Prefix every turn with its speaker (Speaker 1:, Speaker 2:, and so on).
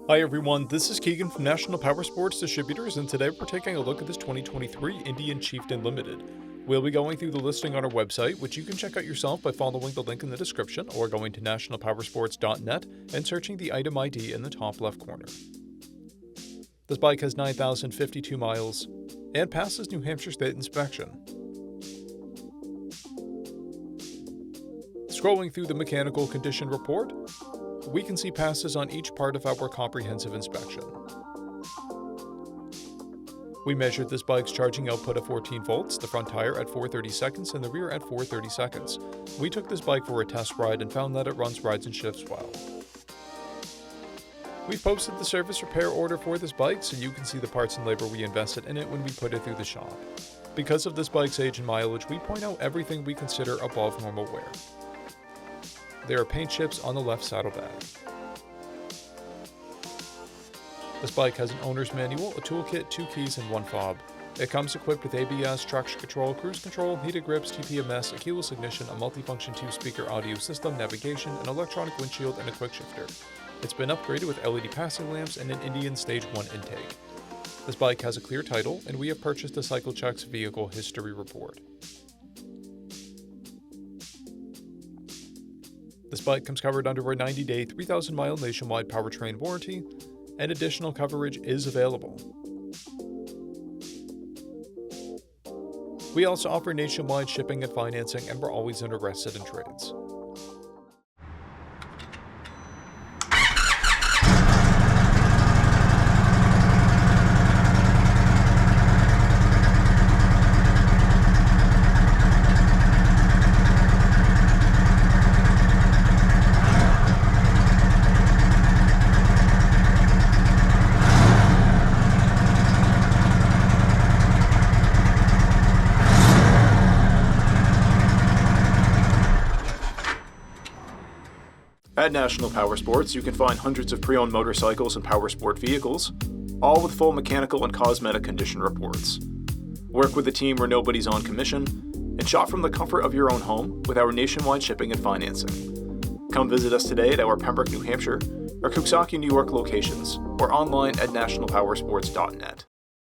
Speaker 1: Hi everyone, this is Keegan from National Powersports Distributors, and today we're taking a look at this 2023 Indian Chieftain Limited. We'll be going through the listing on our website, which you can check out yourself by following the link in the description or going to nationalpowersports.net and searching the item ID in the top left corner. This bike has 9,052 miles and passes New Hampshire State inspection. Scrolling through the mechanical condition report, we can see passes on each part of our comprehensive inspection. We measured this bike's charging output of 14 volts, the front tire at 430 seconds and the rear at 430 seconds. We took this bike for a test ride and found that it runs rides and shifts well. We've posted the service repair order for this bike so you can see the parts and labor we invested in it when we put it through the shop. Because of this bike's age and mileage, we point out everything we consider above normal wear. There are paint chips on the left saddlebag. This bike has an owner's manual, a toolkit, 2 keys, and 1 fob. It comes equipped with ABS, traction control, cruise control, heated grips, TPMS, a keyless ignition, a multifunction 2-speaker audio system, navigation, an electronic windshield, and a quick shifter. It's been upgraded with LED passing lamps and an Indian Stage 1 intake. This bike has a clear title, and we have purchased a CycleCheck's vehicle history report. This bike comes covered under a 90-day, 3,000-mile nationwide powertrain warranty, and additional coverage is available. We also offer nationwide shipping and financing, and we're always interested in trades.
Speaker 2: At National Powersports, you can find hundreds of pre-owned motorcycles and powersport vehicles, all with full mechanical and cosmetic condition reports. Work with a team where nobody's on commission, and shop from the comfort of your own home with our nationwide shipping and financing. Come visit us today at our Pembroke, New Hampshire, or Coxsackie, New York locations, or online at nationalpowersports.net.